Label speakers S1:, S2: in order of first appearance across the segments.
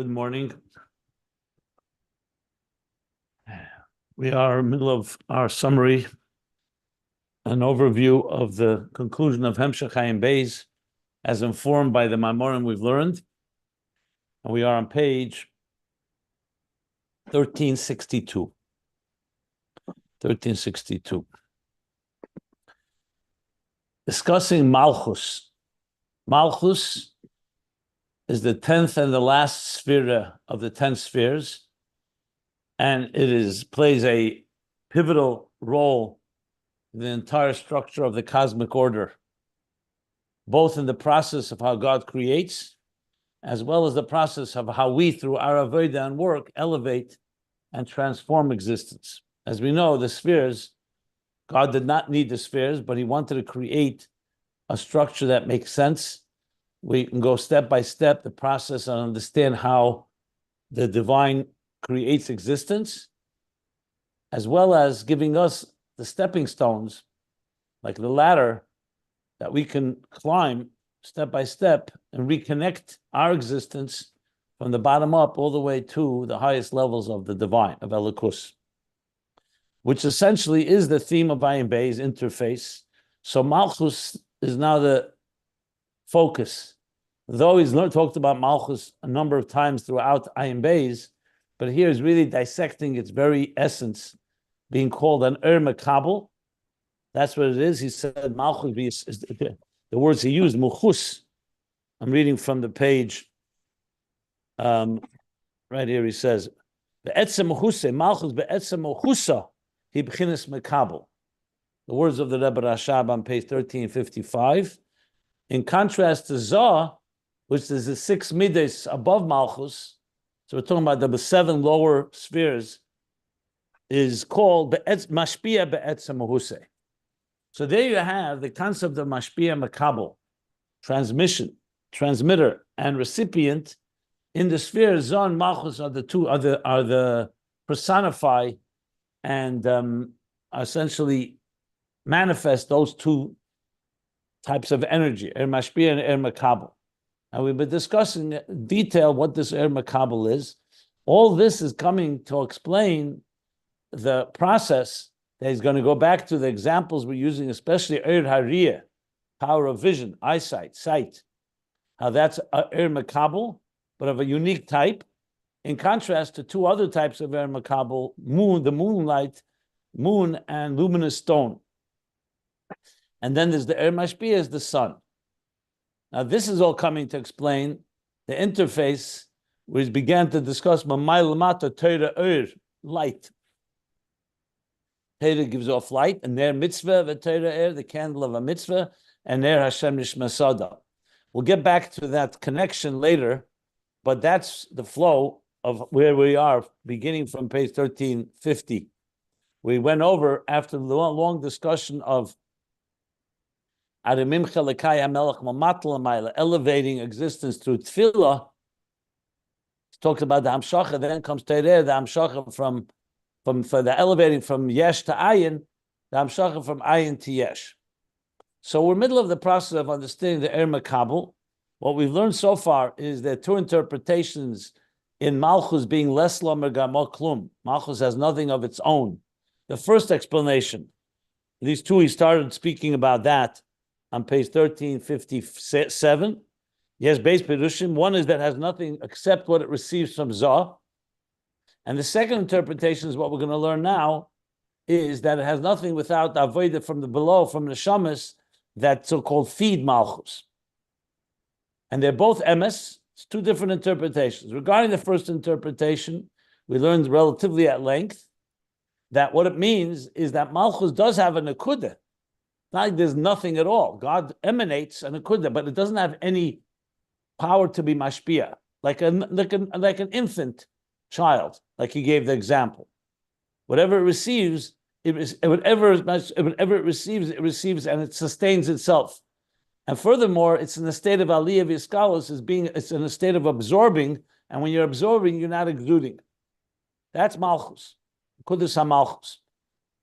S1: Good morning. We are in the middle of our summary, an overview of the conclusion of Hemshech Ayin Beis, as informed by the Maimorim we've learned. And we are on page 1362. 1362. Discussing Malchus. Malchus is the 10th and the last sphere of the 10 spheres, and it plays a pivotal role in the entire structure of the cosmic order, both in the process of how God creates, as well as the process of how we, through our avodah and work, elevate and transform existence. As we know, the spheres, God did not need the spheres, but he wanted to create a structure that makes sense. We can go step by step, the process, and understand how the divine creates existence, as well as giving us the stepping stones, like the ladder, that we can climb step by step and reconnect our existence from the bottom up all the way to the highest levels of the divine, of Elikus, which essentially is the theme of Ayin Beis, interface. So Malchus is now the focus. Though he's talked about Malchus a number of times throughout Ayin Beis, but here is really dissecting its very essence, being called an Makabel. That's what it is. He said Malchus is the words he used, Muchus. I'm reading from the page right here. He says, Be'etzem Muchuse, Malchus be'etzem Muchusa, he b'chinas Makabel. The words of the Rebbe Rashab on page 1355. In contrast to Zah, which is the 6 Midos above Malchus, so we're talking about the 7 lower spheres, is called Mashpia Be'etzem Muhuse. So there you have the concept of Mashpia Makabel, transmission, transmitter, and recipient. In the sphere, Zah and Malchus are the personify and essentially manifest those two types of energy, Mashpia and Makabel. And we've been discussing in detail what this Makabel is. All this is coming to explain the process that he's going to go back to the examples we're using, especially Hariyah, power of vision, eyesight, sight. How that's Makabel, but of a unique type, in contrast to 2 other types of Makabel, the moonlight, moon and luminous stone. And then there's the Mashpia, is the sun. Now, this is all coming to explain the interface, where he began to discuss Mamaylamata Torah light. Torah gives off light, and there mitzvah v'Torah the candle of a mitzvah, and there Hashem nishmasada. We'll get back to that connection later, but that's the flow of where we are, beginning from page 1350. We went over, after the long discussion of elevating existence through tefillah. He talks about the hamshacha, then comes Teireh, the hamshacha from for the elevating from yesh to ayin, the hamshacha from ayin to yesh. So we're middle of the process of understanding the Makabel. What we've learned so far is there are 2 interpretations in Malchus being less lamer gamo klum. Malchus has nothing of its own. The first explanation, these 2, he started speaking about that on page 1357. Yes, base perushim. One is that has nothing except what it receives from Zah. And the second interpretation is what we're going to learn now, is that it has nothing without avodah from the below, from the shamas, that so-called feed Malchus. And they're both emes. It's 2 different interpretations. Regarding the first interpretation, we learned relatively at length that what it means is that Malchus does have a nekudah. Not like there's nothing at all. God emanates an nekudah, but it doesn't have any power to be mashpia, like an infant child, like he gave the example. Whatever it receives, it receives, and it sustains itself. And furthermore, it's in a state of aliyah v'iskalus, it's in a state of absorbing, and when you're absorbing, you're not exuding. That's Malchus, Kudus HaMalchus.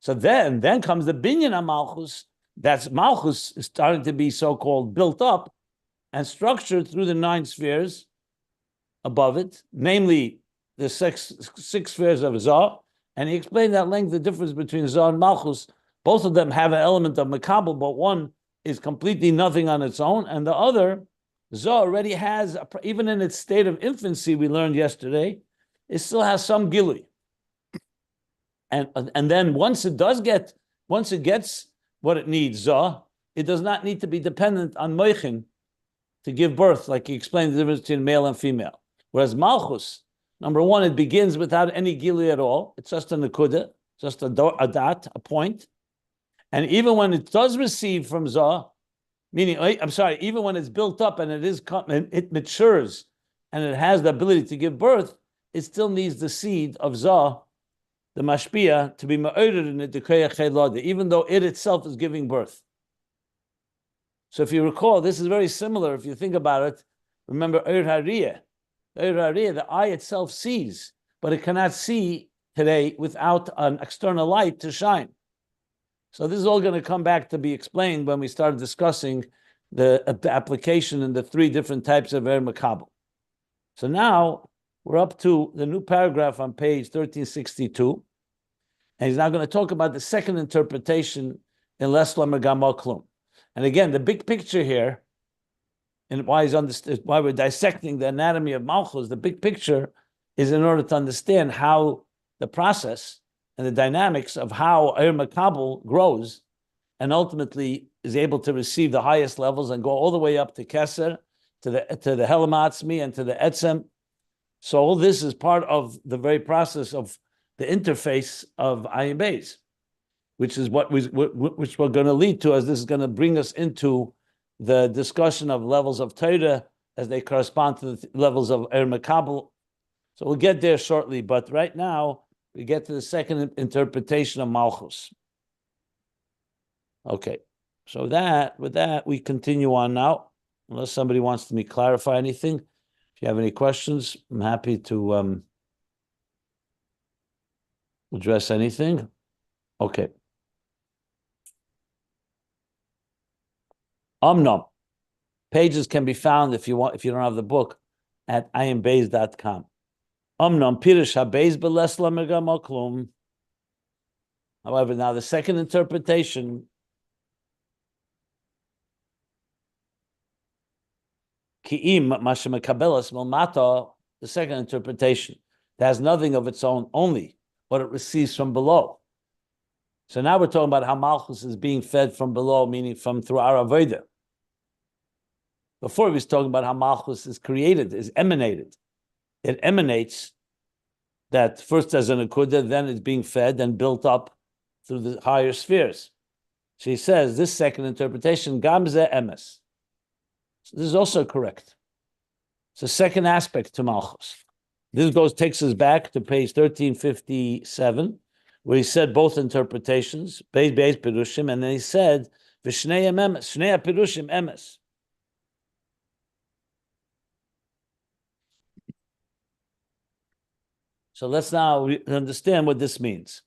S1: So then comes the binyan HaMalchus. That's Malchus is starting to be so-called built up and structured through the 9 spheres above it, namely the six spheres of Zah, and he explained at length the difference between Zah and Malchus. Both of them have an element of Makabel, but one is completely nothing on its own, and the other, Zah, already has, even in its state of infancy, we learned yesterday, it still has some Gilui. And then once it gets what it needs, Zah, it does not need to be dependent on Moichin to give birth, like he explained the difference between male and female. Whereas Malchus, number one, it begins without any Gilui at all. It's just a Nakuda, just a dot, a point. And even when it does receive from Zah, meaning, even when it's built up and it matures and it has the ability to give birth, it still needs the seed of Zah, the mashpia, to be ma'ored in it, even though it itself is giving birth. So if you recall, this is very similar. If you think about it, remember Eir Hariyah. Eir Hariyah, the eye itself sees, but it cannot see today without an external light to shine. So this is all going to come back to be explained when we start discussing the application in the three different types of Eir Makabel. So now we're up to the new paragraph on page 1362. And he's now going to talk about the second interpretation in Les Lamer Gamal Klum. And again, the big picture here, and why we're dissecting the anatomy of Malchus, the big picture is in order to understand how the process and the dynamics of how Eir Makabel grows and ultimately is able to receive the highest levels and go all the way up to Keser, to the Helam Atzmi and to the Etzem. So all this is part of the very process of the interface of Ayin Beis, which is which we're going to lead to, as this is going to bring us into the discussion of levels of Torah as they correspond to the levels of Eir Makabel. So we'll get there shortly, but right now we get to the second interpretation of Malchus. Okay, so with that we continue on now, unless somebody wants to clarify anything. If you have any questions, I'm happy to address anything. Okay. Pages can be found if you don't have the book at ayinbeis.com. Pirish habeis beles lamer gamal klum. However, now the second interpretation ki'im mashemekabelas milmata, the second interpretation, that has nothing of its own, only what it receives from below. So now we're talking about how Malchus is being fed from below, meaning from through our Avodah. Before he was talking about how Malchus is created, is emanated. It emanates that first as an akudah, then it's being fed and built up through the higher spheres. So he says, this second interpretation, gamze emes. So this is also correct. It's a second aspect to Malchus. This takes us back to page 1357, where he said both interpretations, Beis Pirushim, and then he said, Vishnei emes, Shnei Pirushim emes. So let's now understand what this means.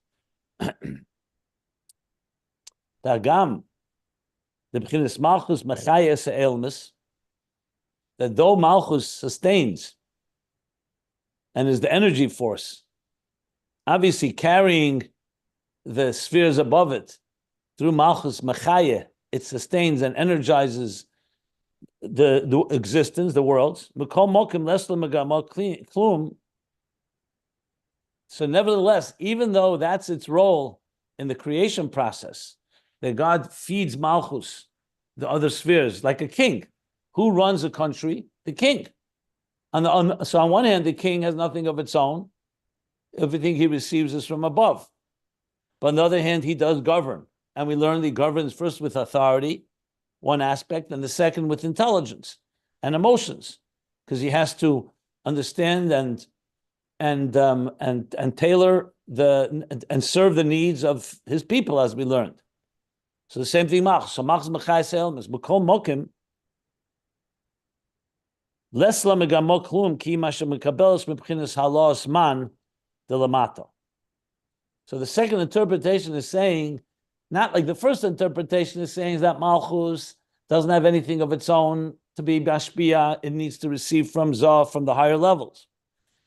S1: Dagam, the B'chinas Malchus mechayes elmis, that though Malchus sustains and is the energy force, obviously carrying the spheres above it through Malchus Machaye, it sustains and energizes the existence, the worlds. So nevertheless, even though that's its role in the creation process, that God feeds Malchus, the other spheres, like a king. Who runs a country? The king. So on one hand, the king has nothing of its own. Everything he receives is from above. But on the other hand, he does govern. And we learn he governs first with authority, one aspect, and the second with intelligence and emotions, because he has to understand and tailor and serve the needs of his people, as we learned. So the same thing, Malchus. So Malchus mechayes elmis, b'kol mokim, les la megamot klum ki ma shemekabelos mebchinas halos man de lamata. So the second interpretation is saying, not like the first interpretation is saying that Malchus doesn't have anything of its own to be Bashbiya, it needs to receive from Zah, from the higher levels.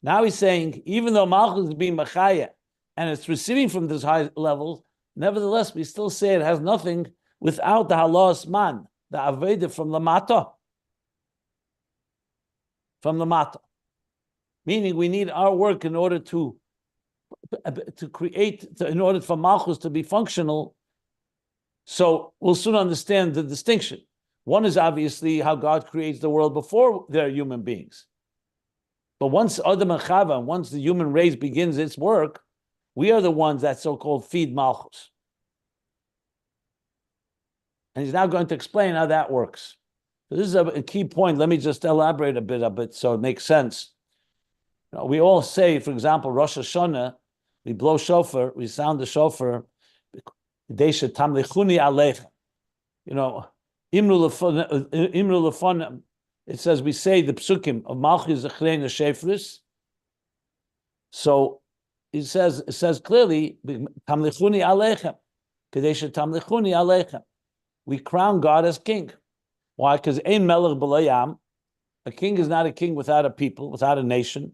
S1: Now he's saying, even though Malchus is being Machaya, and it's receiving from this high level, nevertheless, we still say it has nothing without the halos man, the Aveda from the Mata. From the Mata. Meaning we need our work in order to create, in order for Malchus to be functional. So we'll soon understand the distinction. One is obviously how God creates the world before there are human beings. But once Adam and Chava, once the human race begins its work, we are the ones that so-called feed Malchus. And he's now going to explain how that works. So this is a key point. Let me just elaborate a bit so it makes sense. You know, we all say, for example, Rosh Hashanah, we blow shofar, we sound the shofar, Desha tamlichuni aleichem. You know, Imru lefon. It says we say the psukim of Malchus Zechrein Shefris. So it says clearly, tamlichuni aleichem, Desha tamlichuni aleichem. We crown God as king. Why? Because ein melech b'layam. A king is not a king without a people, without a nation.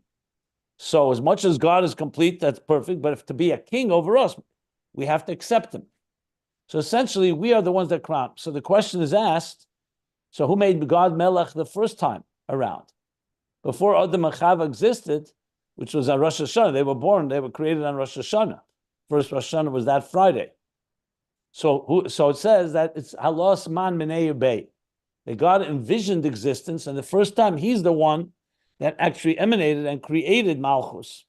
S1: So as much as God is complete, that's perfect. But if to be a king over us, we have to accept him. So essentially, we are the ones that crown. So the question is asked, so who made God Melech the first time around? Before Adam and Chava existed, which was on Rosh Hashanah, they were created on Rosh Hashanah. First Rosh Hashanah was that Friday. So it says that it's halos man minei bay. That God envisioned existence, and the first time he's the one that actually emanated and created Malchus.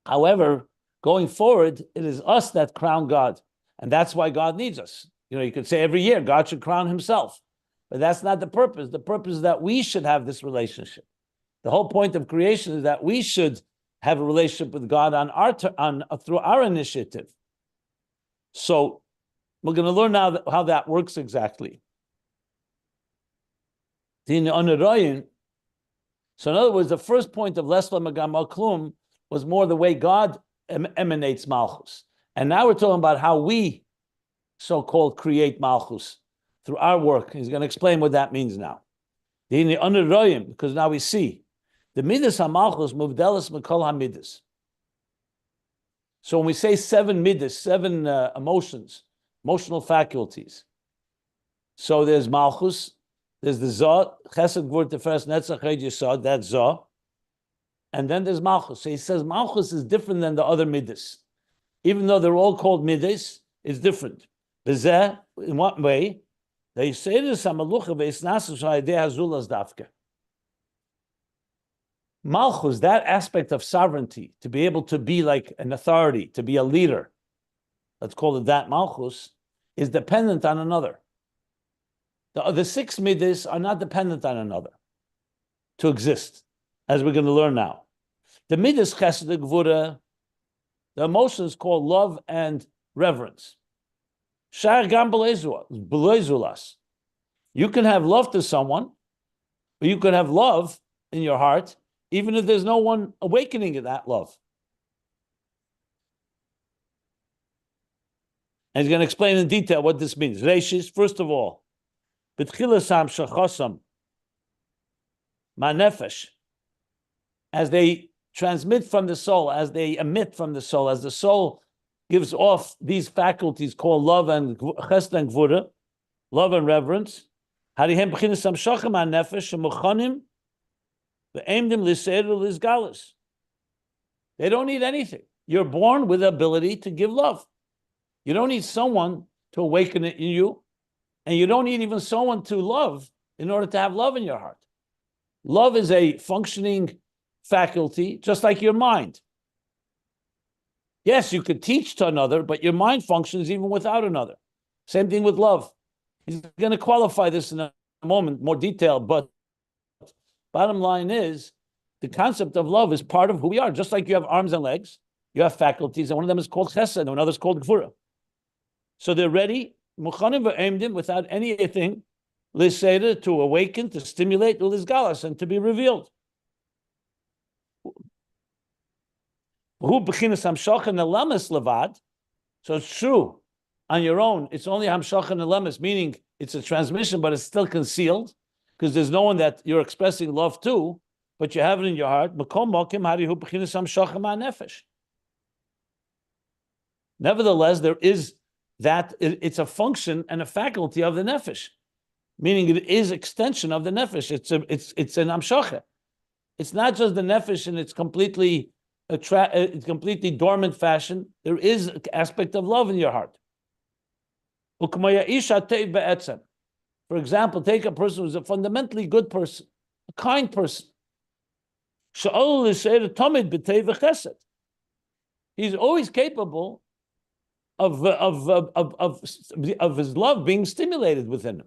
S1: However, going forward, it is us that crown God. And that's why God needs us. You know, you could say every year God should crown himself. But that's not the purpose. The purpose is that we should have this relationship. The whole point of creation is that we should have a relationship with God through our initiative. So we're going to learn now how that works exactly. So in other words, the first point of Lesla Magam Al Klum was more the way God emanates Malchus. And now we're talking about how we so-called create Malchus through our work. He's going to explain what that means now. Because now we see the Midos HaMalchus Muvdelis Mikol HaMidos. So when we say 7 Midos, 7 emotions, emotional faculties. So there's Malchus, there's the Zah, Chesed Gvur Tiferes Netzach Hed Yesod, that's Zah. And then there's Malchus. So he says Malchus is different than the other Midos. Even though they're all called Midos, it's different. Bezeh, in what way? They say this Hamalucha ve'isnasus ha'idei hazulas dafke. Malchus, that aspect of sovereignty, to be able to be like an authority, to be a leader, let's call it that Malchus, is dependent on another. The other 6 Midos are not dependent on another to exist, as we're going to learn now. The Midos Chesed Gvura, the emotions called love and reverence. Shar gam b'leizulas. You can have love to someone, or you can have love in your heart, even if there's no one awakening in that love. And he's going to explain in detail what this means. Reishis, first of all, b'tchilasam shachosam ma'nefesh, as they transmit from the soul, as they emit from the soul, as the soul gives off these faculties called love and chesed and gvura, love and reverence. Harihem b'chinas hamshachem ha'nefesh shemuchanim ve'emdim l'seiru l'izgalus. They don't need anything. You're born with the ability to give love. You don't need someone to awaken it in you, and you don't need even someone to love in order to have love in your heart. Love is a functioning faculty, just like your mind. Yes, you could teach to another, but your mind functions even without another. Same thing with love. He's going to qualify this in a moment, more detail, but bottom line is, the concept of love is part of who we are. Just like you have arms and legs, you have faculties, and one of them is called chesed, and another is called gvura. So they're ready, muchanim v'emdim, without anything, l'seder, to awaken, to stimulate, l'izgalas, and to be revealed. So it's true. On your own, it's only hamshach and lemes, meaning it's a transmission, but it's still concealed. because there's no one that you're expressing love to, but you have it in your heart. Nevertheless, there is that, it's a function and a faculty of the nefesh, meaning it is extension of the nefesh. It's an amshacha. It's not just the nefesh in its completely dormant fashion. There is an aspect of love in your heart. For example, take a person who's a fundamentally good person, a kind person. He's always capable of his love being stimulated within him.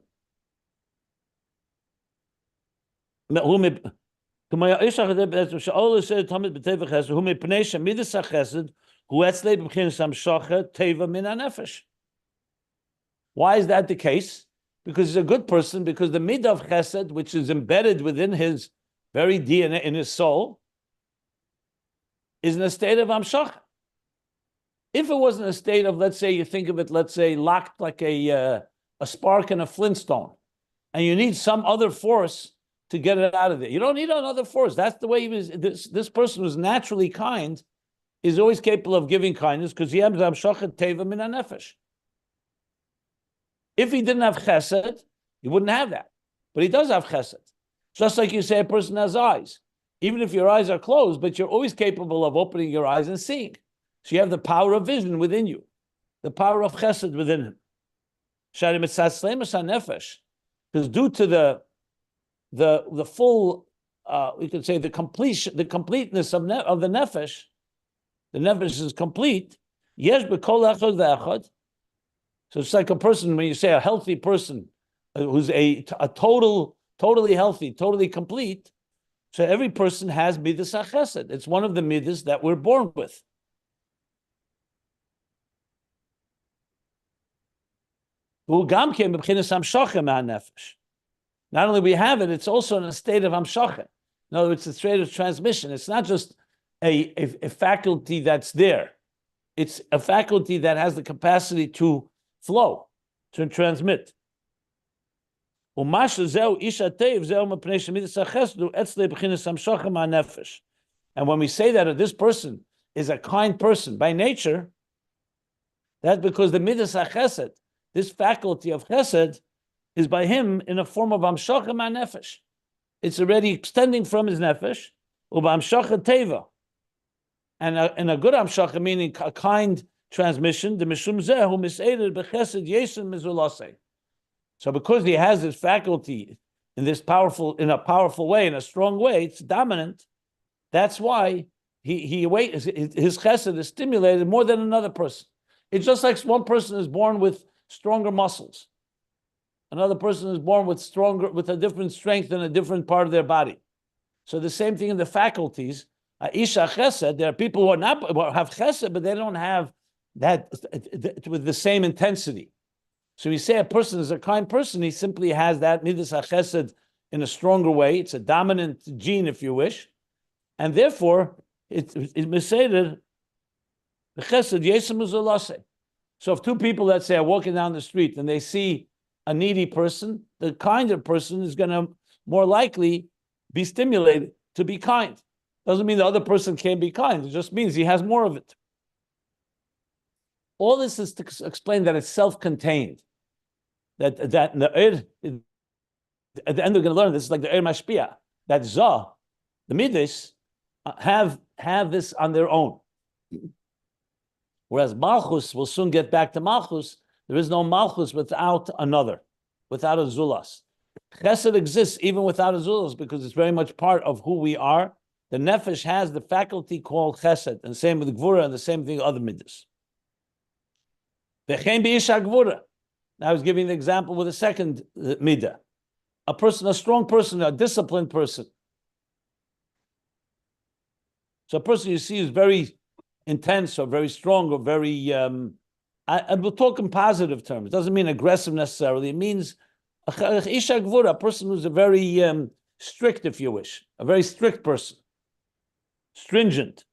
S1: Why is that the case? Because he's a good person, because the midah of chesed, which is embedded within his very DNA, in his soul, is in a state of amshacha. If it wasn't a state of, let's say, you think of it, let's say, locked like a spark in a flintstone, and you need some other force to get it out of there. You don't need another force. That's the way he was. This person who's naturally kind is always capable of giving kindness because he has amshacha teva min hanefesh. If he didn't have chesed, he wouldn't have that. But he does have chesed. Just like you say a person has eyes. Even if your eyes are closed, but you're always capable of opening your eyes and seeing. So you have the power of vision within you, the power of chesed within him. Because due to the full, you could say the completeness of the nefesh is complete. Yesh b'kol echad ve'echad. So it's like a person, when you say a healthy person, who's a totally healthy, totally complete. So every person has midas chesed. It's one of the midas that we're born with. Not only we have it, it's also in a state of amshacha. In other words, it's a state of transmission. It's not just a faculty that's there. It's a faculty that has the capacity to flow, to transmit. And when we say that this person is a kind person by nature, that's because the midas chesed, this faculty of chesed, is by him in a form of amshacha nefesh. It's already extending from his nefesh, amshacha teva, and a good amshacha, meaning a kind transmission. The mishum zehu miseder bechesed yesem mizulase. So because he has this faculty in a powerful way, in a strong way, it's dominant. That's why his chesed is stimulated more than another person. It's just like one person is born with stronger muscles. Another person is born with a different strength in a different part of their body. So the same thing in the faculties. Isha chesed, there are people who have chesed, but they don't have that with the same intensity. So you say a person is a kind person, he simply has that midas chesed in a stronger way. It's a dominant gene, if you wish. And therefore, it's miseder the chesed yesem uzolase. So if two people, let's say, are walking down the street and they see a needy person, the kinder person is going to more likely be stimulated to be kind. Doesn't mean the other person can't be kind. It just means he has more of it. All this is to explain that it's self-contained. That the at the end we're going to learn this is like the mashpia. That Zah, the Midos, have this on their own. Whereas Malchus, we'll soon get back to Malchus, there is no Malchus without another, without a Zulas. Chesed exists even without a Zulas because it's very much part of who we are. The Nefesh has the faculty called Chesed, and same with Gvura, and the same thing with other Midas. V'chein b'isha Gvura. Now I was giving the example with a second Midah. A strong person, a disciplined person. So a person you see is very intense or very strong or very, and we'll talk in positive terms. It doesn't mean aggressive necessarily. It means isha gvura, a person who's a very strict, if you wish, a very strict person, stringent.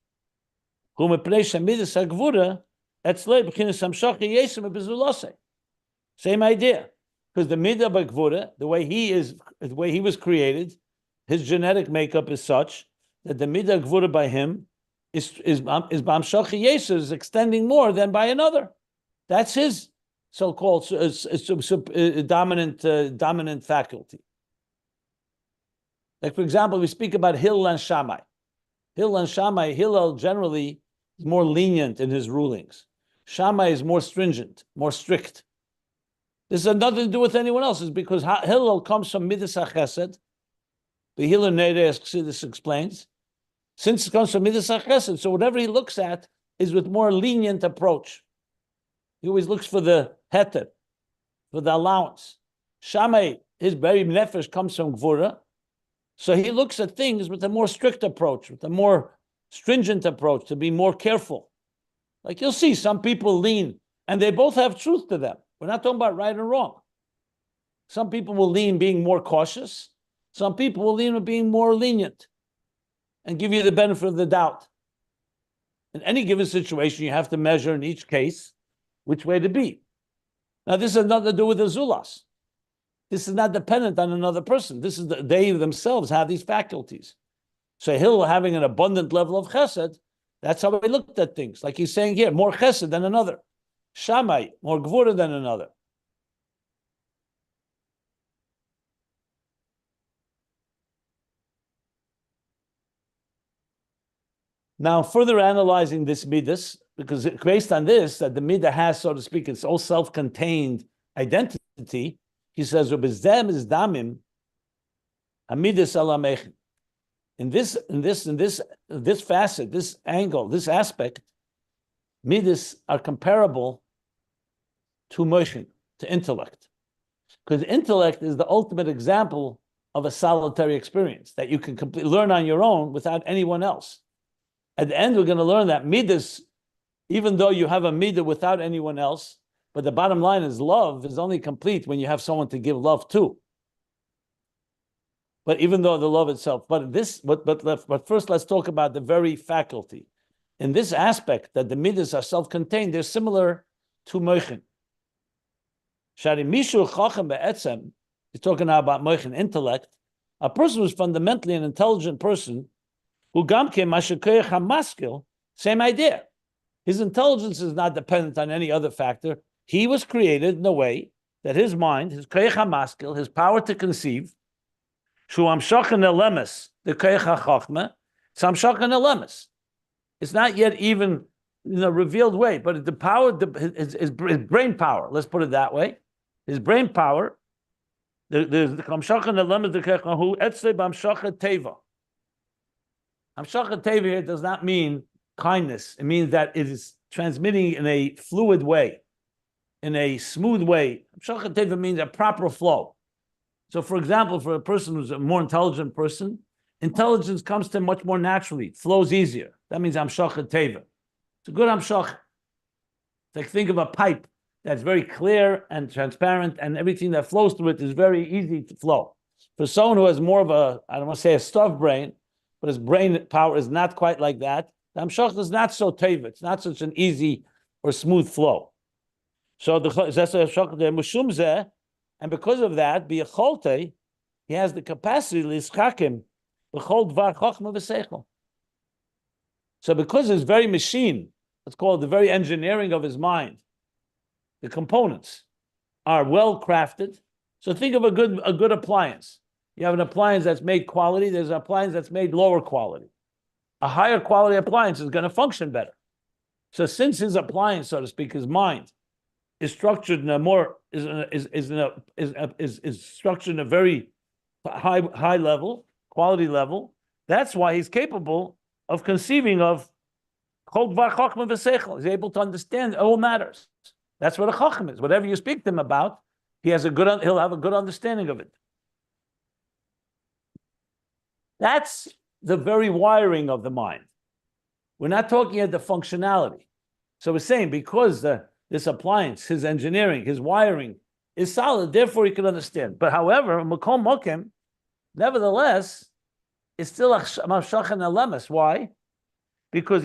S1: Same idea. Because the midah b'gvura, the way he was created, his genetic makeup is such that the midah gvura by him is b'amshacha yesur, is extending more than by another. That's his so-called dominant faculty. Like, for example, we speak about Hillel and Shammai. Hillel generally is more lenient in his rulings. Shammai is more stringent, more strict. This has nothing to do with anyone else. It's because Hillel comes from Midas HaChesed. The Hillel this explains. Since it comes from Midas HaChesed, so whatever he looks at is with more lenient approach. He always looks for the heter, for the allowance. Shammai, his very nefesh comes from Gvura. So he looks at things with a more strict approach, with a more stringent approach, to be more careful. Like you'll see, some people lean, and they both have truth to them. We're not talking about right or wrong. Some people will lean being more cautious. Some people will lean with being more lenient and give you the benefit of the doubt. In any given situation, you have to measure in each case which way to be. Now, this has nothing to do with the zulas. This is not dependent on another person. They themselves have these faculties. So Hillel having an abundant level of chesed, that's how he looked at things. Like he's saying here, more chesed than another. Shammai, more gvura than another. Now, further analyzing this midas, because based on this, that the midah has, so to speak, its own self-contained identity, he says, "Ubizem is damim, amidas alamechin." In this facet, this angle, this aspect, midas are comparable to motion, to intellect, because intellect is the ultimate example of a solitary experience that you can learn on your own without anyone else. At the end, we're going to learn that midas, even though you have a midah without anyone else, but the bottom line is love is only complete when you have someone to give love to. But even though the love itself, but first let's talk about the very faculty. In this aspect that the midas are self-contained, they're similar to moichin. Shari mishu chachem be'etzem, he's talking now about moichin, intellect. A person who's fundamentally an intelligent person, who gamke mashikoyach hamaskil, same idea. His intelligence is not dependent on any other factor. He was created in a way that his mind, his koyach hamaskil, his power to conceive, shu amshachan elemes, the koyach hachachma, it's amshachan elemes. It's not yet even in a revealed way, but the power, his brain power, let's put it that way, his brain power, the amshachan elemes, the koyach hu etzle b'amshachan teva. Amshachat teva here does not mean kindness. It means that it is transmitting in a fluid way, in a smooth way. Amshachat teva means a proper flow. So, for example, for a person who's a more intelligent person, intelligence comes to him much more naturally. It flows easier. That means amshachat teva. It's a good amshach. Like think of a pipe that's very clear and transparent, and everything that flows through it is very easy to flow. For someone who has more of a, I don't want to say a stuffed brain, but his brain power is not quite like that, the Amshach is not so teva. It's not such an easy or smooth flow. So the Mushum, and because of that, Biyacholte, he has the capacity Lischakim, B'chol Dvar Chochma V'Seichel. So because his very machine, let's call it the very engineering of his mind, the components are well crafted. So think of a good appliance. You have an appliance that's made quality. There's an appliance that's made lower quality. A higher quality appliance is going to function better. So since his appliance, so to speak, his mind is structured in a more is structured in a very high level, quality level, that's why he's capable of conceiving of Chol Dvar Chochma V'Seichel. He's able to understand all matters. That's what a chacham is. Whatever you speak to him about, he'll have a good understanding of it. That's the very wiring of the mind. We're not talking at the functionality. So we're saying because this appliance, his engineering, his wiring is solid, therefore he can understand. But however, Makom Mokim, nevertheless, it's still a Mavshachan Alemes. Why? Because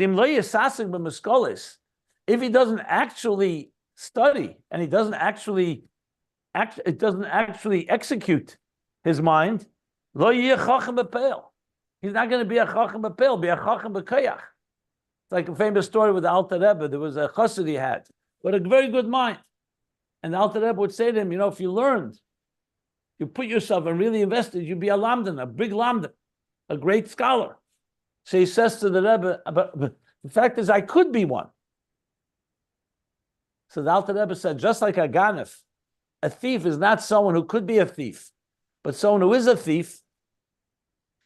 S1: if he doesn't actually study and he doesn't actually actually execute his mind, lo yeh chacham b'peil. He's not going to be a chacham b'peil, be a chacham b'koyach. It's like a famous story with the Alter Rebbe. There was a chassid he had, but a very good mind. And the Alter Rebbe would say to him, if you learned, you put yourself and really invested, you'd be a lamdan, a big lamdan, a great scholar. So he says to the Rebbe, but the fact is I could be one. So the Alter Rebbe said, just like a ganef, a thief is not someone who could be a thief, but someone who is a thief.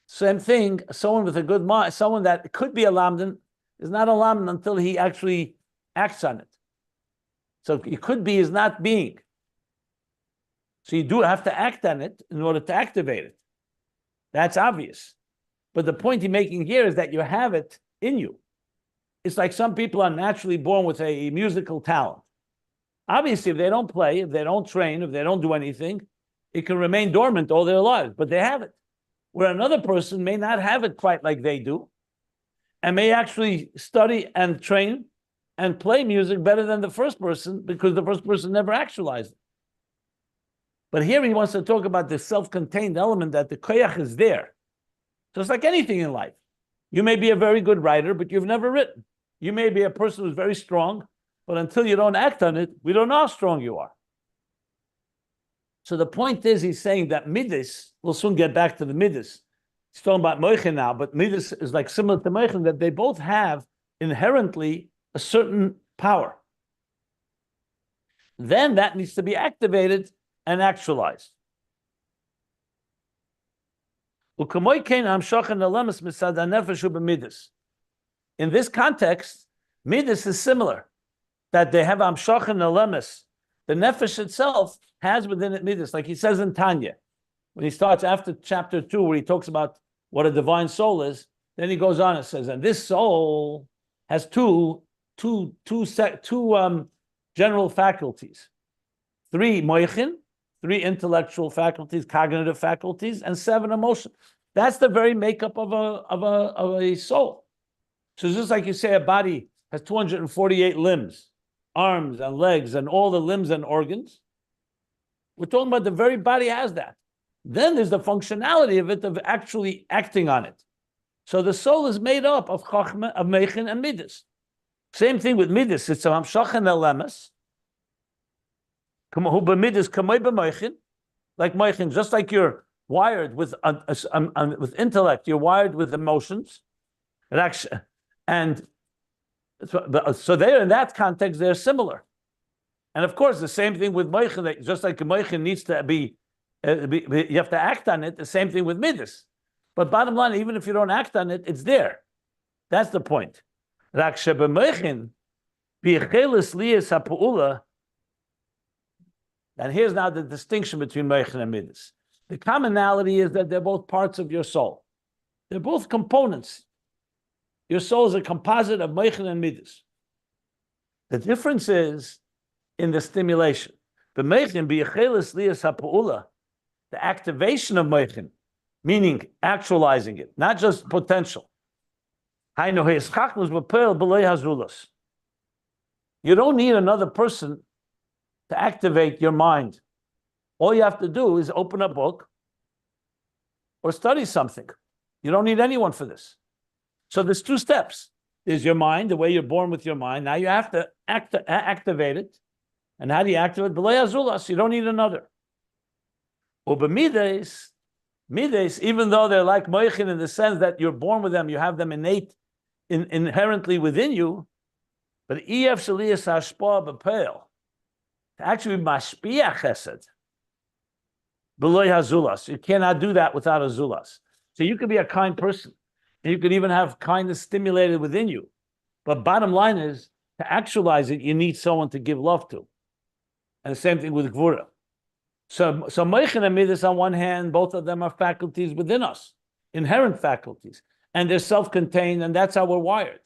S1: Same thing, someone with a good mind, someone that could be a lamdan, is not a lamdan until he actually acts on it. So it could be is not being. So you do have to act on it in order to activate it. That's obvious. But the point he's making here is that you have it in you. It's like some people are naturally born with a musical talent. Obviously, if they don't play, if they don't train, if they don't do anything, it can remain dormant all their lives, but they have it. Where another person may not have it quite like they do, and may actually study and train and play music better than the first person because the first person never actualized it. But here he wants to talk about the self-contained element that the koyach is there. Just like anything in life. You may be a very good writer, but you've never written. You may be a person who's very strong, but until you don't act on it, we don't know how strong you are. So the point is, he's saying that Midos, we'll soon get back to the Midos. He's talking about Moichin now, but Midos is like similar to Moichin, that they both have inherently a certain power. Then that needs to be activated and actualized. In this context, Midos is similar, that they have amshach and alemes. The nefesh itself has within it Midos, like he says in Tanya, when he starts after chapter 2, where he talks about what a divine soul is. Then he goes on and says, and this soul has two general faculties, 3 moichin, 3 intellectual faculties, cognitive faculties, and 7 emotions. That's the very makeup of a soul. So it's just like you say a body has 248 limbs, arms and legs, and all the limbs and organs. We're talking about the very body has that. Then there's the functionality of it, of actually acting on it. So the soul is made up of chachma, of meichin, and midas. Same thing with midas. It's a hamshach and elemes. Like meichin, just like you're wired with intellect, you're wired with emotions. And so there, in that context, they're similar. And of course, the same thing with meichin, that just like meichin needs to be, you have to act on it, the same thing with midas. But bottom line, even if you don't act on it, it's there. That's the point. And here's now the distinction between meichin and midas. The commonality is that they're both parts of your soul. They're both components. Your soul is a composite of meichin and midas. The difference is in the stimulation. The meichin bi'chelis liyas ha'pu'ula, the activation of meichin, meaning actualizing it, not just potential. You don't need another person to activate your mind. All you have to do is open a book or study something. You don't need anyone for this. So there's 2 steps. There's your mind, the way you're born with your mind. Now you have to activate it. And how do you activate it? You don't need another. Midos, even though they're like moichin in the sense that you're born with them, you have them inherently within you, but ef shaliyas hashpah b'peil, to actually mashpia chesed, b'loy hazulas. You cannot do that without a zulas. So you could be a kind person, and you could even have kindness stimulated within you. But bottom line is, to actualize it, you need someone to give love to. And the same thing with gvura. So meichin and midas, on one hand, both of them are faculties within us, inherent faculties, and they're self-contained, and that's how we're wired.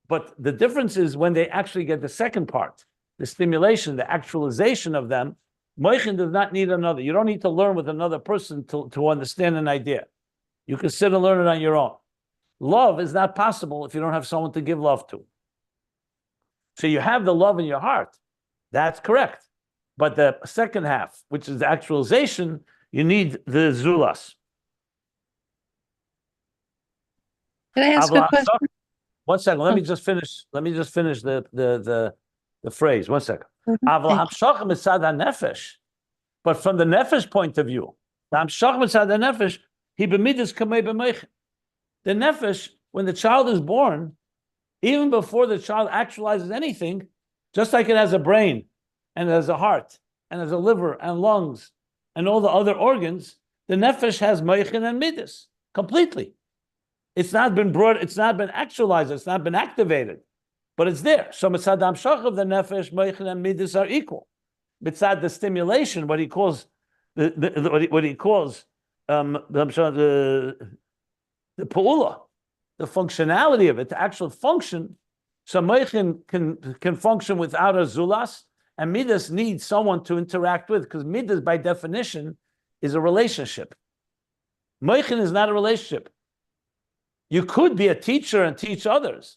S1: But the difference is when they actually get the second part, the stimulation, the actualization of them, meichin does not need another. You don't need to learn with another person to understand an idea. You can sit and learn it on your own. Love is not possible if you don't have someone to give love to. So you have the love in your heart. That's correct. But the second half, which is the actualization, you need the zulas.
S2: Can I ask a question?
S1: 1 second. Let me just finish the phrase. 1 second.
S2: Thank
S1: But from the nefesh point of view, the nefesh, when the child is born, even before the child actualizes anything, just like it has a brain and it has a heart and has a liver and lungs and all the other organs, the nefesh has meichin and midas completely. It's not been brought, it's not been actualized, it's not been activated, but it's there. So mitzad hamshach of the nefesh, meichin and midas are equal. Mitzad the stimulation, what he calls the pa'ula, the functionality of it, the actual function. So meichin can function without a zulas, and midas needs someone to interact with, because midas by definition is a relationship. Meichin is not a relationship. You could be a teacher and teach others,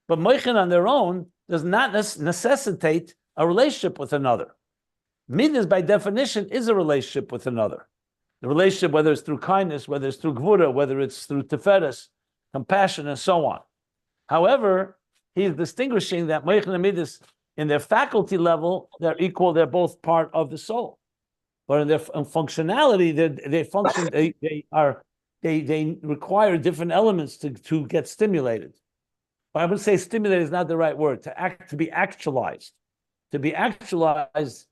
S1: but meichin on their own does not necessitate a relationship with another. Midas by definition is a relationship with another. The relationship, whether it's through kindness, whether it's through gvura, whether it's through tiferes, compassion, and so on. However, he's distinguishing that meichin and midas in their faculty level, they're equal, they're both part of the soul. But in their functionality, they function, they require different elements to get stimulated. But I would say stimulated is not the right word. To be actualized. To be actualized,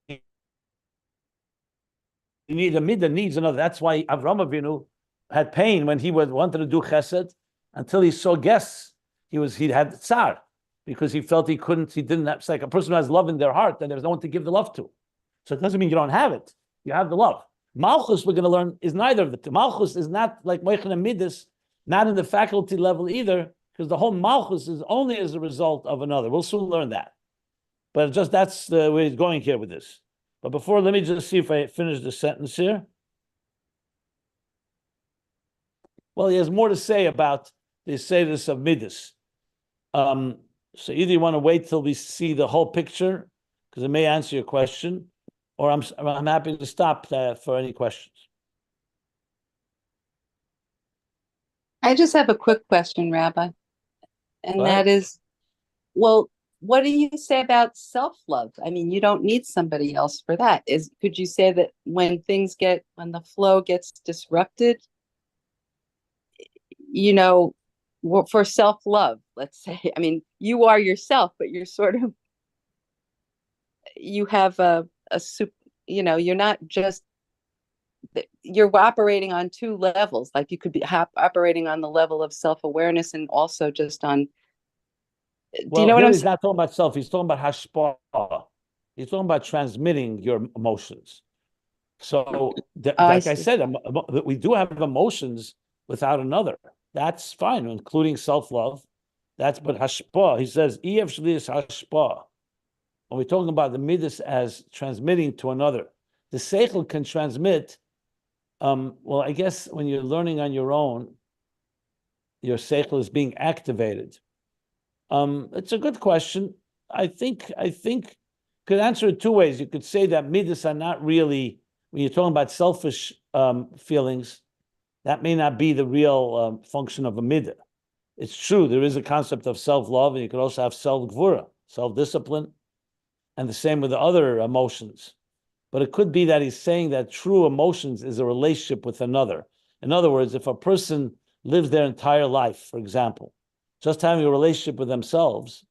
S1: you need a midah needs another. That's why Avraham Avinu had pain when he wanted to do chesed until he saw guests. He had tsar because he felt he didn't have. It's like a person who has love in their heart, and there's no one to give the love to. So it doesn't mean you don't have it. You have the love. Malchus, we're going to learn, is neither of the two. Malchus is not like meichin and midas, not in the faculty level either, because the whole Malchus is only as a result of another. We'll soon learn that. But just that's the way he's going here with this. But before, let me just see if I finish the sentence here. Well, he has more to say about the status of midas. So either you want to wait till we see the whole picture, because it may answer your question, or I'm happy to stop for any questions.
S2: I just have a quick question, Rabbi. And that is, well, what do you say about self-love? I mean, you don't need somebody else for that. Could you say that when the flow gets disrupted, for self-love, let's say, I mean, you are yourself, but you're sort of, you have you're not just, you're operating on two levels. Like you could be operating on the level of self-awareness and also just on, do you know what I'm saying?
S1: He's not talking about self, he's talking about hashpah. He's talking about transmitting your emotions. So, I said, we do have emotions without another. That's fine, including self-love. But hashpah, he says, Ef shlius hashpah. When we're talking about the midas as transmitting to another, the seichel can transmit. I guess when you're learning on your own, your seichel is being activated. It's a good question. I think could answer it two ways. You could say that midas are not really, when you're talking about selfish feelings, that may not be the real function of a midah. It's true, there is a concept of self-love, and you could also have self-gvura, self-discipline, and the same with the other emotions. But it could be that he's saying that true emotions is a relationship with another. In other words, if a person lives their entire life, for example, just having a relationship with themselves,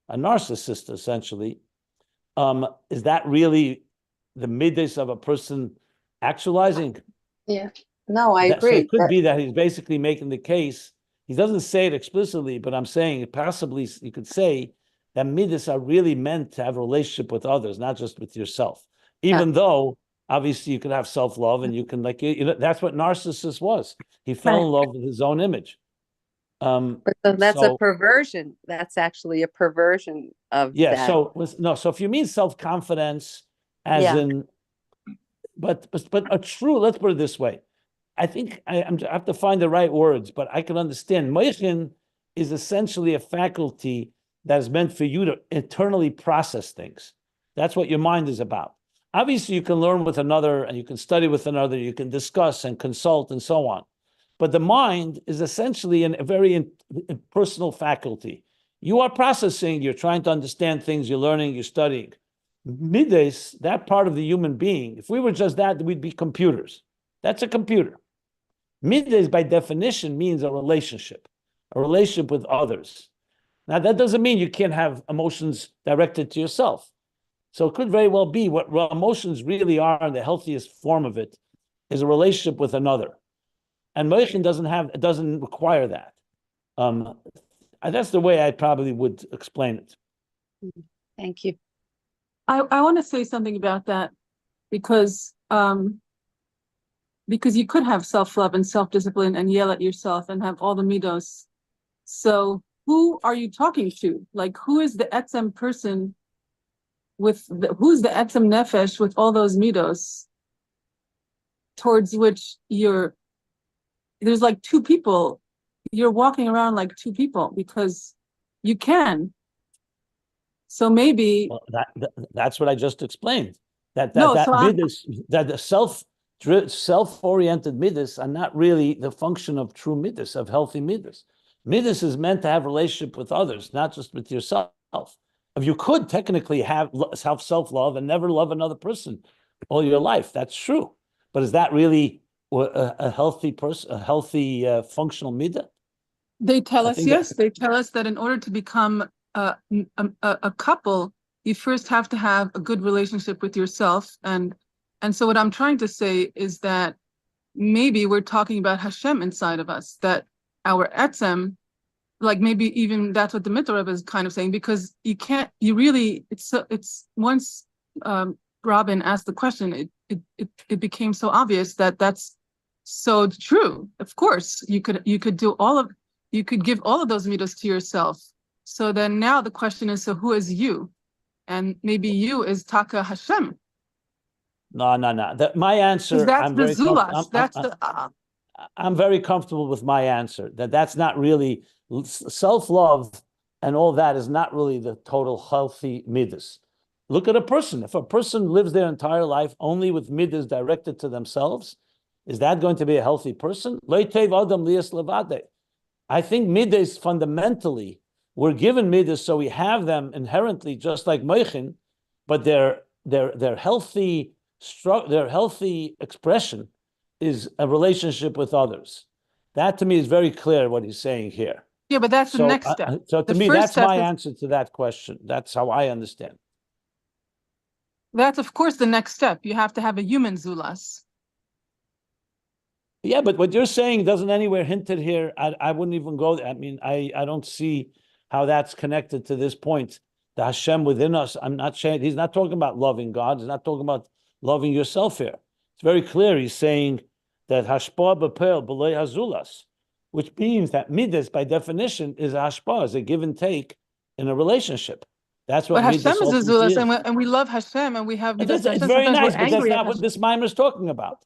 S1: a narcissist essentially, is that really the midas of a person actualizing?
S2: Yeah, no, I agree.
S1: So it could be that he's basically making the case. He doesn't say it explicitly, but I'm saying possibly you could say that midas are really meant to have a relationship with others, not just with yourself. Even though obviously you can have self-love and you can that's what narcissist was. He fell in love with his own image.
S2: But that's a perversion. That's actually a perversion of that.
S1: So if you mean self-confidence as in, but a true, let's put it this way. I think I have to find the right words, but I can understand. Meichin is essentially a faculty that is meant for you to internally process things. That's what your mind is about. Obviously, you can learn with another and you can study with another, you can discuss and consult and so on. But the mind is essentially a very personal faculty. You are processing, you're trying to understand things, you're learning, you're studying. Midos, that part of the human being, if we were just that, we'd be computers. That's a computer. Midos, by definition, means a relationship with others. Now, that doesn't mean you can't have emotions directed to yourself. So it could very well be what emotions really are, and the healthiest form of it is a relationship with another. And Moichin doesn't require that. That's the way I probably would explain it.
S2: Thank you.
S3: I want to say something about that because you could have self-love and self-discipline and yell at yourself and have all the midos. So who are you talking to? Like, who is the etzem person who's the etzem nefesh with all those midos towards which there's like two people. You're walking around like two people because you can. So maybe
S1: that's what I just explained. That the self-oriented midas are not really the function of true midas, of healthy midas. Midas is meant to have relationship with others, not just with yourself. If you could technically have self-love and never love another person all your life, that's true. But is that really a healthy person, a healthy functional midah?
S3: They tell us, yes, they tell us that in order to become a couple, you first have to have a good relationship with yourself. And so what I'm trying to say is that maybe we're talking about Hashem inside of us, that our etzem, like maybe even that's what the Mitzvah is kind of saying, because it's once Robin asked the question, it became so obvious that that's so true. Of course, you could give all of those midos to yourself. So then now the question is, so who is you? And maybe you is Taka Hashem.
S1: No. My answer,
S3: that's the Zulas.
S1: I'm very comfortable with my answer. That's not really self-love, and all that is not really the total healthy midas. Look at a person. If a person lives their entire life only with midas directed to themselves, is that going to be a healthy person? I think midas fundamentally, we're given midas so we have them inherently, just like moichin, but their healthy expression is a relationship with others. That to me is very clear what he's saying here.
S3: Yeah, but that's the next step.
S1: So to me, that's my answer to that question. That's how I understand.
S3: That's of course the next step. You have to have a human zulas.
S1: Yeah, but what you're saying doesn't anywhere hint it here. I wouldn't even go there. I mean, I don't see how that's connected to this point. The Hashem within us. I'm not saying he's not talking about loving God. He's not talking about loving yourself here. It's very clear. He's saying that hashpa b'pel b'lei hazulas, which means that midas by definition is a hashpa, is a give and take in a relationship. That's what
S3: Hashem
S1: midas
S3: is a zulas, and we love Hashem, and we have midas.
S1: It's very nice, but that's not what this mimer is talking about.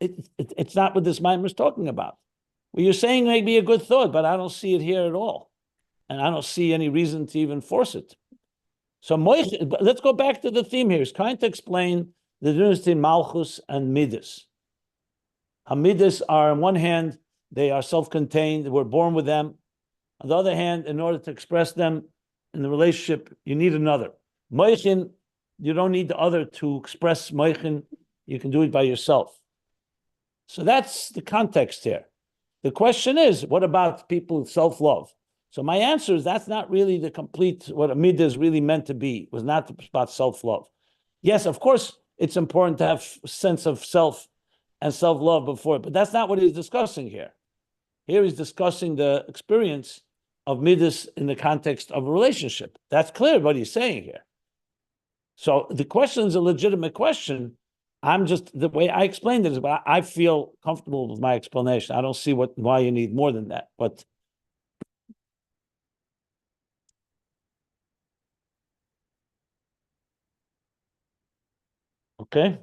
S1: It's not what this mimer is talking about. Well, you're saying may be a good thought, but I don't see it here at all, and I don't see any reason to even force it. So let's go back to the theme here. He's trying to explain the difference between Malchus and Midos. Midos are, on one hand, they are self-contained, we're born with them. On the other hand, in order to express them in the relationship, you need another. Moichin, you don't need the other to express moichin, you can do it by yourself. So that's the context here. The question is, what about people with self-love? So my answer is that's not really the complete, what a midah is really meant to be. It was not about self-love. Yes, of course, it's important to have a sense of self and self-love before it, but that's not what he's discussing here. Here he's discussing the experience of midas in the context of a relationship. That's clear what he's saying here. So the question is a legitimate question. The way I explained it is, but I feel comfortable with my explanation. I don't see why you need more than that, but okay.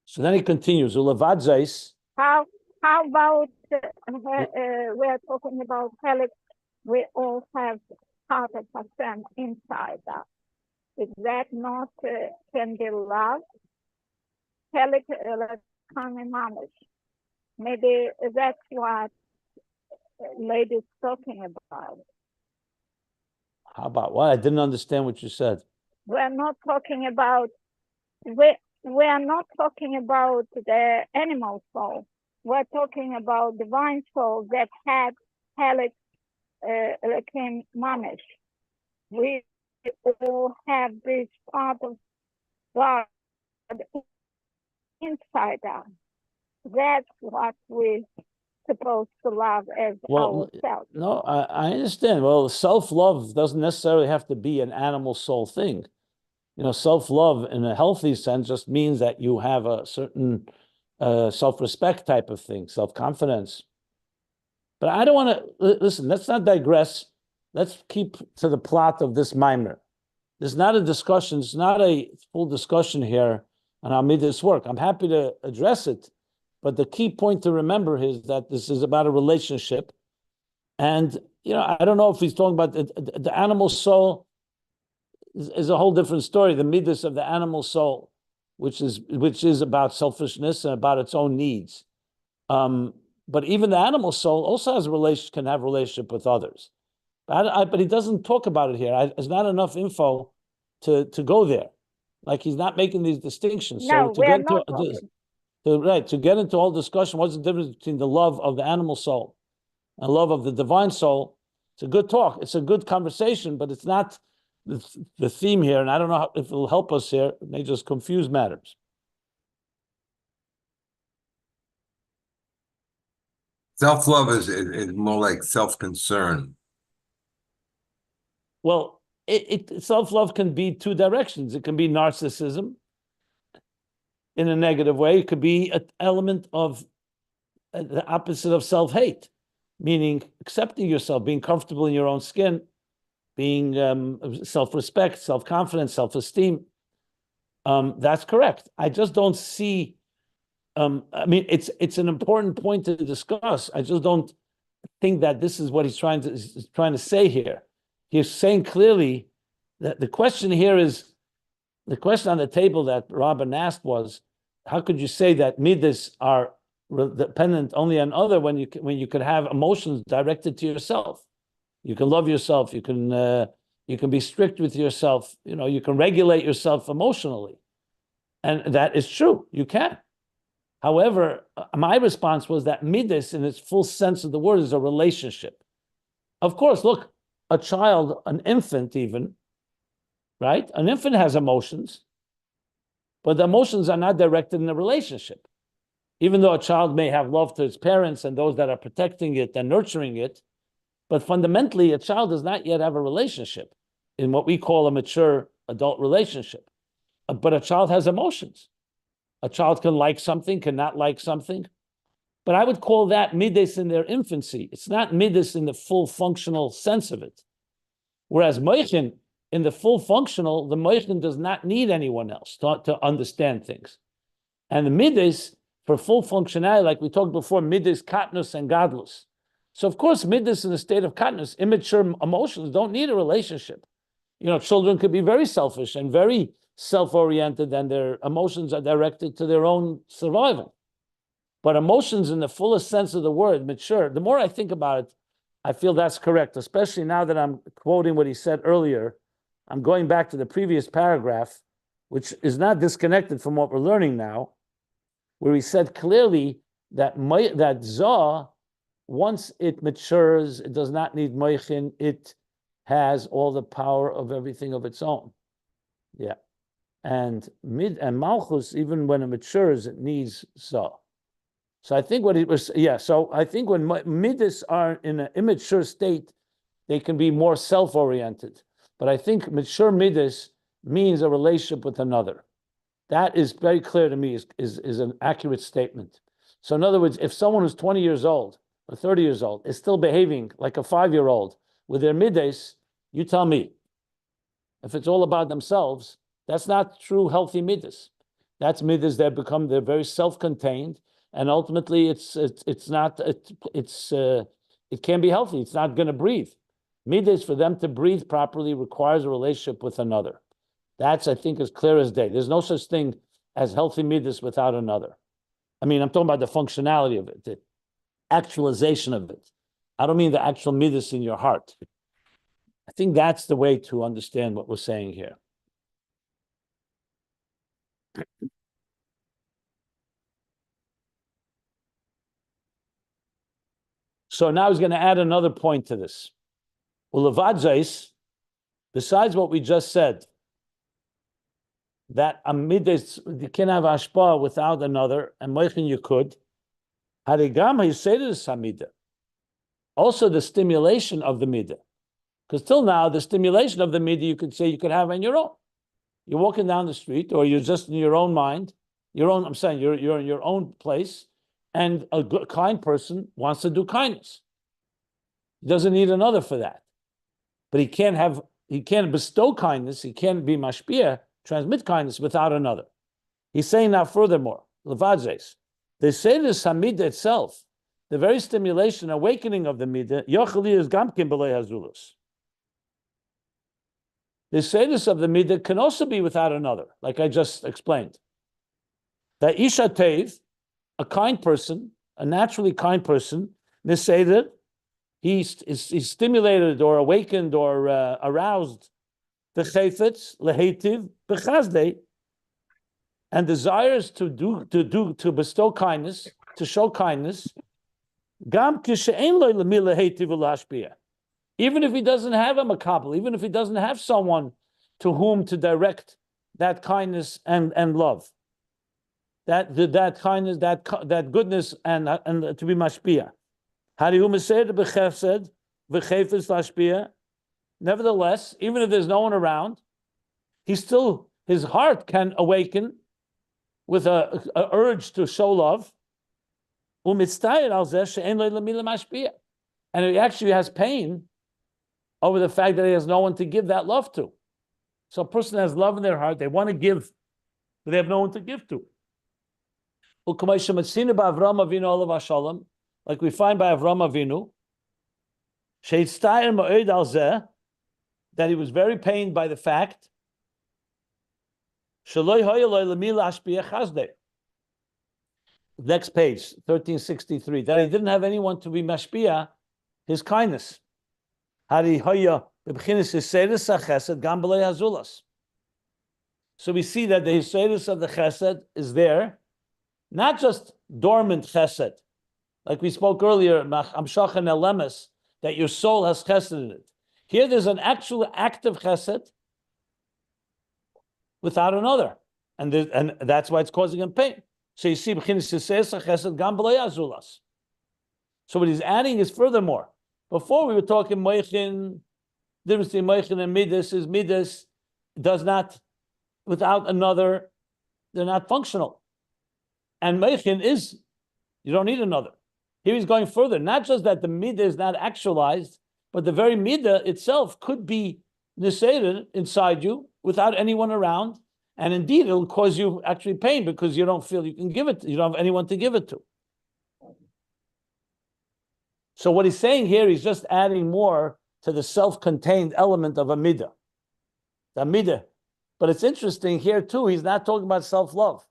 S1: So then he continues, Ulavad Zeis.
S4: How How about we're talking about helix? We all have part of percent inside us. Is that not can be love? Helix mamish. Maybe that's what lady's talking about.
S1: How about what? I didn't understand what you said.
S4: We're not talking about we are not talking about the animal soul. We're talking about divine soul that had helix mamish. We all have this part of God inside us. That's what we're supposed to love as ourselves.
S1: No, I understand. Well, self-love doesn't necessarily have to be an animal soul thing. You know, self-love in a healthy sense just means that you have a certain self-respect type of thing, self-confidence. But I don't want to, listen, let's not digress. Let's keep to the plot of this mimer. There's not a discussion, it's not a full discussion here on how Midos work. I'm happy to address it, but the key point to remember is that this is about a relationship. And, you know, I don't know if he's talking about the animal soul is a whole different story, the Midos of the animal soul, which is about selfishness and about its own needs. But even the animal soul also has can have relationship with others. But he doesn't talk about it here. There's not enough info to go there. Like he's not making these distinctions.
S4: No,
S1: so to get into all discussion, what's the difference between the love of the animal soul and love of the divine soul? It's a good talk. It's a good conversation, but it's not the theme here. And I don't know if it'll help us here. It may just confuse matters.
S5: Self-love is more like self-concern.
S1: Well, self-love can be two directions. It can be narcissism in a negative way. It could be an element of the opposite of self-hate, meaning accepting yourself, being comfortable in your own skin, being self-respect, self-confidence, self-esteem. That's correct. I just don't see. I mean, it's an important point to discuss. I just don't think that this is what he's trying to say here. He's saying clearly that the question here is, the question on the table that Robin asked was, how could you say that Midos are dependent only on other when you could have emotions directed to yourself? You can love yourself. You can be strict with yourself. You know, you can regulate yourself emotionally, and that is true. You can. However, my response was that Midos, in its full sense of the word, is a relationship. Of course, look, a child, an infant even, right? An infant has emotions, but the emotions are not directed in a relationship. Even though a child may have love to its parents and those that are protecting it and nurturing it, but fundamentally, a child does not yet have a relationship in what we call a mature adult relationship. But a child has emotions. A child can like something, cannot like something. But I would call that Midos in their infancy. It's not Midos in the full functional sense of it. Whereas Moichin, in the full functional, the Moichin does not need anyone else to understand things. And the Midos, for full functionality, like we talked before, Midos, Katnus, and Gadlus. So of course, Midos in the state of Katnus, immature emotions don't need a relationship. You know, children could be very selfish and very self-oriented, and their emotions are directed to their own survival. But emotions in the fullest sense of the word, mature, the more I think about it, I feel that's correct, especially now that I'm quoting what he said earlier. I'm going back to the previous paragraph, which is not disconnected from what we're learning now, where he said clearly that Zah, once it matures, it does not need Moichin, it has all the power of everything of its own. Yeah. And Malchus, even when it matures, it needs Zah. So I think what it was, so I think when Midos are in an immature state, they can be more self-oriented. But I think mature Midos means a relationship with another. That is very clear to me, is an accurate statement. So in other words, if someone who's 20 years old or 30 years old is still behaving like a 5-year-old with their Midos, you tell me. If it's all about themselves, that's not true healthy Midos. That's Midos that they're very self-contained, and ultimately it's not it can't be healthy. It's not going to breathe. Midas, for them to breathe properly, requires a relationship with another. That's, I think, as clear as day. There's no such thing as healthy midas without another. I mean, I'm talking about the functionality of it, the actualization of it. I don't mean the actual midas in your heart. I think that's the way to understand what we're saying here. So now he's going to add another point to this. Well, levadzais, besides what we just said, that a midas, you can have ashpa without another, and moichin you could. Harigam hisedus hamida. Also the stimulation of the midah. Because till now, the stimulation of the midah, you could say you could have on your own. You're walking down the street, or you're just in your own mind, you're in your own place, and a good, kind person wants to do kindness. He doesn't need another for that. But he can't bestow kindness, he can't be mashpia, transmit kindness without another. He's saying now furthermore, levadzes, they say this hamida itself, the very stimulation, awakening of the midah, yocheli is gamkin b'lei hazulus. The status of the midah can also be without another, like I just explained. That isha tev, a kind person, a naturally kind person, miseder, he's stimulated or awakened or aroused the chayfetz lehetiv b'chazdei, and desires to bestow kindness, to show kindness, gam kishe'en lo lemi lehetiv u'lashpia. Even if he doesn't have a makabel, even if he doesn't have someone to whom to direct that kindness and love, that kindness, that goodness, and to be mashpia. Nevertheless, even if there's no one around, his heart can awaken with a urge to show love. And he actually has pain over the fact that he has no one to give that love to. So a person has love in their heart, they want to give, but they have no one to give to. Like we find by Avraham Avinu, that he was very pained by the fact next page, 1363, that he didn't have anyone to be mashpia his kindness. So we see that the hisedus of the chesed is there, not just dormant chesed, like we spoke earlier, that your soul has chesed in it. Here there's an actual active chesed without another, and that's why it's causing him pain. So you see, so what he's adding is furthermore. Before we were talking moichin, difference between moichin and midas is midas does not, without another, they're not functional. And moichin is, you don't need another. Here he's going further. Not just that the midah is not actualized, but the very midah itself could be niseder inside you without anyone around. And indeed, it'll cause you actually pain because you don't feel you can give it, you don't have anyone to give it to. So what he's saying here, he's just adding more to the self-contained element of a midah. The midah. But it's interesting here too, he's not talking about self-love.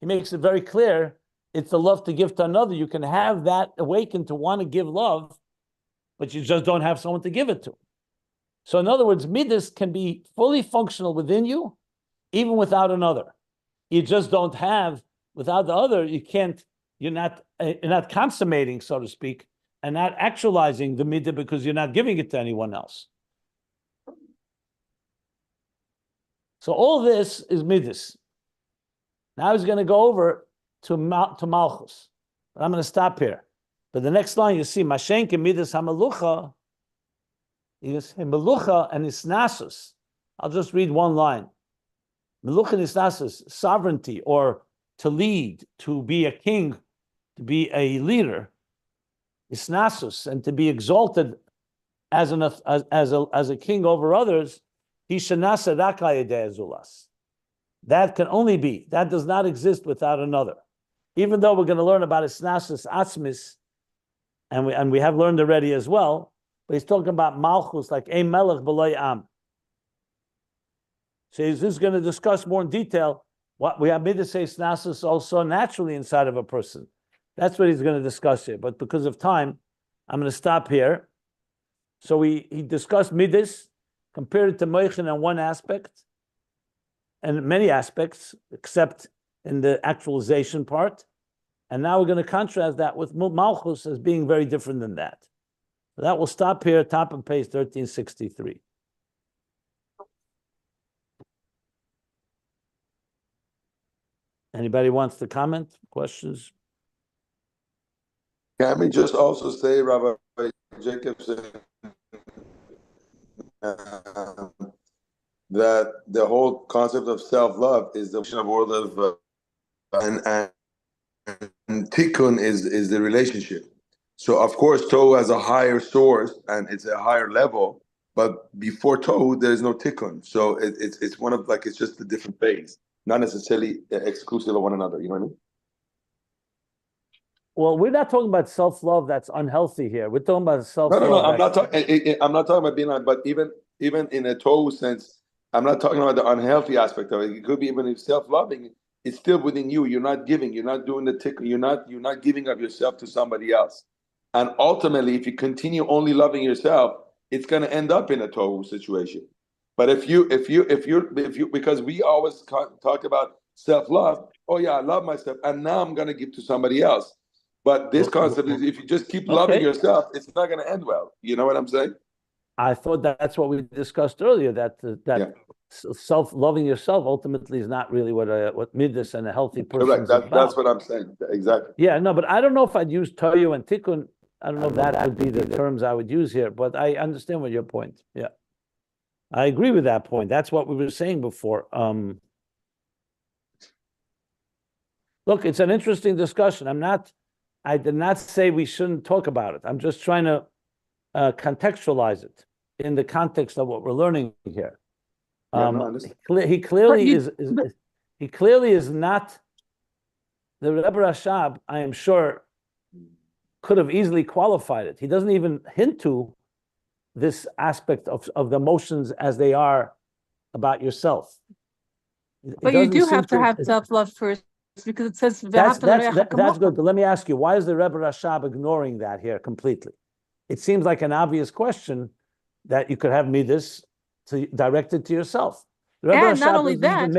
S1: He makes it very clear, it's the love to give to another. You can have that awakened to want to give love, but you just don't have someone to give it to. So in other words, midas can be fully functional within you, even without another. You just don't have, without the other, you're not consummating, so to speak, and not actualizing the midah because you're not giving it to anyone else. So all this is midas. Now he's going to go over to Malchus. But I'm going to stop here. But the next line you see, Mashenke midas hamalucha, is melucha and isnasus. I'll just read one line. Melucha and isnasus, sovereignty, or to lead, to be a king, to be a leader. Isnasus, and to be exalted as a king over others. That can only be, that does not exist without another. even though we're going to learn about Isnasus Atzmis, and we have learned already as well, but he's talking about Malchus, like Ein Melech B'lo Am. So he's just going to discuss more in detail what we have Midas Isnasus also naturally inside of a person. That's what he's going to discuss here. But because of time, I'm going to stop here. So he discussed Midas, compared it to Moichin in one aspect, and many aspects, except in the actualization part. And now we're going to contrast that with Malchus as being very different than that. So that will stop here, top of page 1363. Anybody wants to comment? Questions?
S6: Can we just also say, Rabbi Jacobson, that the whole concept of self-love is the world of and tikkun is the relationship. So of course Tohu has a higher source and it's a higher level, but before Tohu there is no tikkun. So it's one of it's just a different phase, not necessarily exclusive of one another. You know what I mean?
S1: Well, we're not talking about self-love that's unhealthy here. We're talking about self-love.
S6: No. I'm not talking about being but even in a Tohu sense, I'm not talking about the unhealthy aspect of it. It could be even if self-loving, it's still within you. You're not giving. You're not doing the tikkun. You're not giving of yourself to somebody else. And ultimately, if you continue only loving yourself, it's going to end up in a Tohu situation. But if you because we always talk about self-love. Oh yeah, I love myself, and now I'm going to give to somebody else. But this concept is if you just keep loving yourself, it's not going to end well. You know what I'm saying?
S1: I thought that's what we discussed earlier. That self-loving yourself ultimately is not really what Midas and a healthy person is about.
S6: That's what I'm saying. Exactly.
S1: Yeah, no, but I don't know if I'd use Tohu and Tikkun. I don't know if that would be the terms I would use here, but I understand what your point. Yeah, I agree with that point. That's what we were saying before. Look, it's an interesting discussion. I did not say we shouldn't talk about it. I'm just trying to contextualize it in the context of what we're learning here. He clearly is not the Rebbe Rashab. I am sure could have easily qualified it. He doesn't even hint to this aspect of the emotions as they are about yourself.
S3: But you do have to have self-love first, because it says
S1: that's good. But let me ask you, why is the Rebbe Rashab ignoring that here completely? It seems like an obvious question that you could have Midas directed to yourself.
S3: And not only that,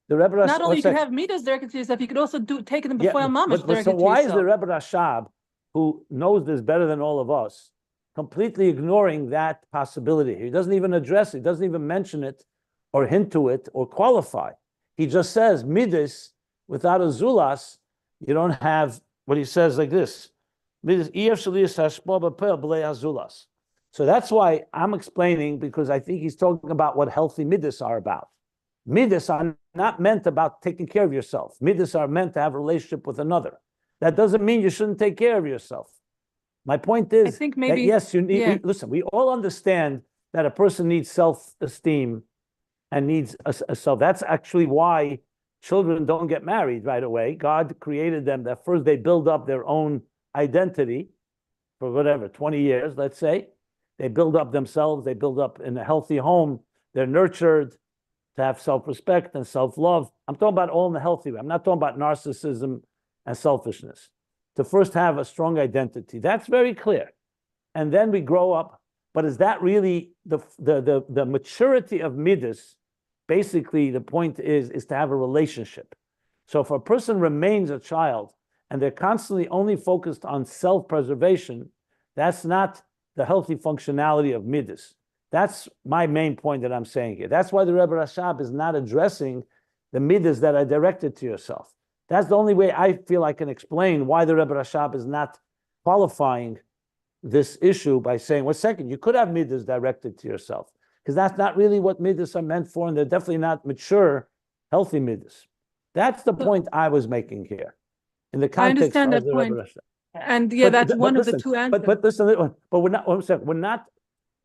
S3: not only you could have Midas directed to yourself, you could also take them before Mamash directed to yourself.
S1: So why is the Rebbe Rashab, who knows this better than all of us, completely ignoring that possibility? He doesn't even address it, doesn't even mention it, or hint to it, or qualify. He just says Midas without a zulas, you don't have what he says like this. So that's why I'm explaining, because I think he's talking about what healthy midas are about. Midas are not meant about taking care of yourself. Midas are meant to have a relationship with another. That doesn't mean you shouldn't take care of yourself. My point is, that yes, you need. Listen, we all understand that a person needs self-esteem and needs a self. That's actually why children don't get married right away. God created them that first they build up their own identity for whatever, 20 years, let's say. They build up themselves. They build up in a healthy home. They're nurtured to have self-respect and self-love. I'm talking about all in a healthy way. I'm not talking about narcissism and selfishness. To first have a strong identity. That's very clear. And then we grow up. But is that really the maturity of Midas? Basically, the point is to have a relationship. So if a person remains a child and they're constantly only focused on self-preservation, that's not the healthy functionality of Midas. That's my main point that I'm saying here. That's why the Rebbe Rashab is not addressing the Midas that are directed to yourself. That's the only way I feel I can explain why the Rebbe Rashab is not qualifying this issue by saying, well, second, you could have Midas directed to yourself, because that's not really what Midas are meant for, and they're definitely not mature, healthy Midas. That's the point I was making here, in the context of the Rebbe Rashab.
S3: And yeah, that's one of the two answers.
S1: But we're not.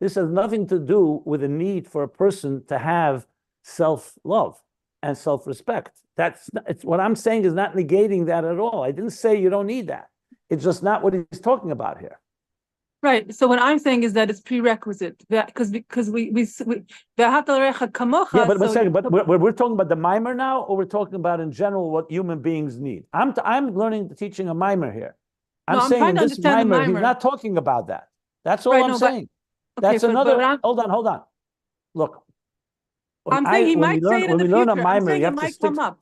S1: This has nothing to do with the need for a person to have self-love. and self-respect. It's what I'm saying is not negating that at all. I didn't say you don't need that. It's just not what he's talking about here.
S3: Right. So what I'm saying is that it's prerequisite that because we
S1: Yeah, but one second. But we're talking about the mimer now, or we're talking about in general what human beings need. I'm learning teaching a mimer here. I'm saying
S3: trying
S1: in
S3: to
S1: this
S3: understand the
S1: mimer, he's
S3: mimer.
S1: not talking about that. That's all
S3: Right,
S1: I'm
S3: no, but-
S1: saying.
S3: Okay,
S1: That's
S3: but
S1: another. Hold on. Look,
S3: I'm saying he might say it in the future.
S1: a mimer,
S3: I'm saying
S1: you
S3: it
S1: have to
S3: might
S1: stick.
S3: come up.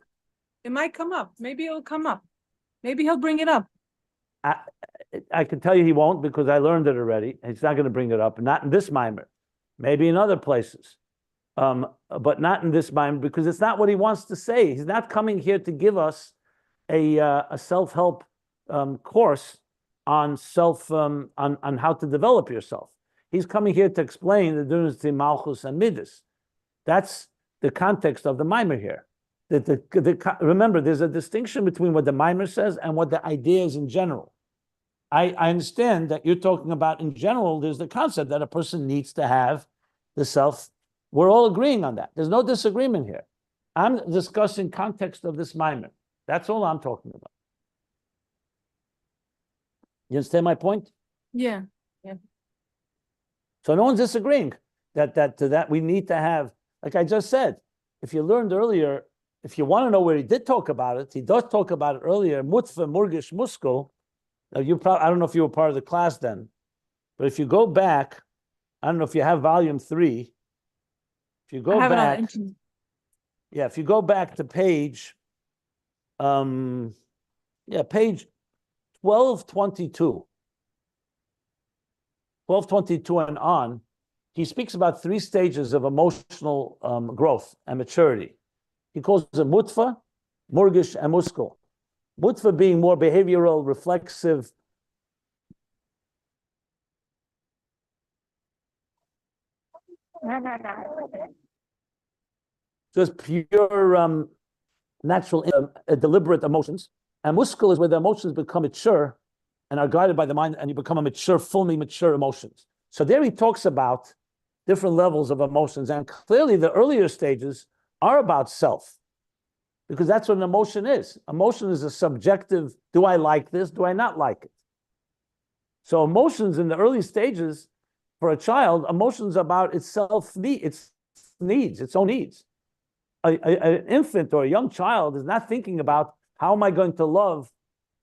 S3: It might come up. Maybe it'll come up. Maybe he'll bring it up.
S1: I can tell you he won't because I learned it already. He's not going to bring it up, not in this mimer, maybe in other places, but not in this mimer because it's not what he wants to say. He's not coming here to give us a self-help course on on how to develop yourself. He's coming here to explain the difference between Malchus and Midos. That's the context of the mimer here. Remember, there's a distinction between what the mimer says and what the idea is in general. I understand that you're talking about in general, there's the concept that a person needs to have the self. We're all agreeing on that. There's no disagreement here. I'm discussing context of this mimer. That's all I'm talking about. You understand my point?
S3: Yeah.
S1: So no one's disagreeing that we need to have, like I just said, if you learned earlier, if you want to know where he did talk about it, he does talk about it earlier, mutfa, murgish, muskel. Now I don't know if you were part of the class then, but if you go back, I don't know if you have volume 3. If you go back, if you go back to page, page 1222. 1222 and on, he speaks about 3 stages of emotional growth and maturity. He calls it mutfa, murgish, and muskel. Mutfa being more behavioral, reflexive.
S4: No.
S1: Just pure natural, deliberate emotions. And muskel is where the emotions become mature and are guided by the mind, and you become a mature, fully mature emotions. So there he talks about different levels of emotions. And clearly the earlier stages are about self, because that's what an emotion is. Emotion is a subjective, do I like this? Do I not like it? So emotions in the early stages for a child, emotions about itself, its needs, its own needs. An infant or a young child is not thinking about how am I going to love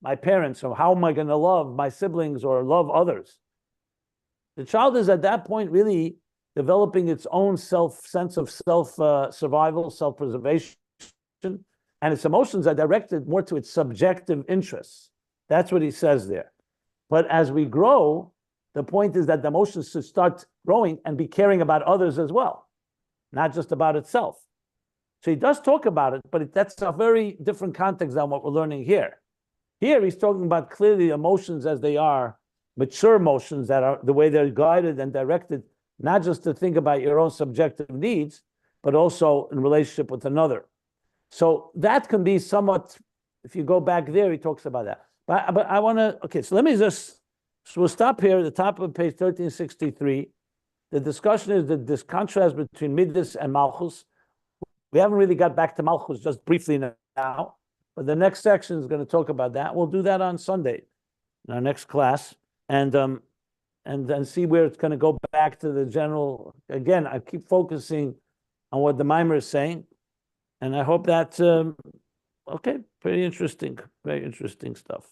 S1: my parents or how am I going to love my siblings or love others. The child is at that point really developing its own sense of survival, self-preservation, and its emotions are directed more to its subjective interests. That's what he says there. But as we grow, the point is that the emotions should start growing and be caring about others as well, not just about itself. So he does talk about it, but that's a very different context than what we're learning here. Here he's talking about clearly emotions as they are, mature emotions that are the way they're guided and directed, not just to think about your own subjective needs, but also in relationship with another. So that can be somewhat, if you go back there, he talks about that. But I want to, okay, so we'll stop here at the top of page 1363. The discussion is this contrast between Midos and Malchus. We haven't really got back to Malchus, just briefly now, but the next section is going to talk about that. We'll do that on Sunday in our next class, and then see where it's going to go back to the general. Again, I keep focusing on what the mimer is saying, and I hope that's okay. Very interesting stuff.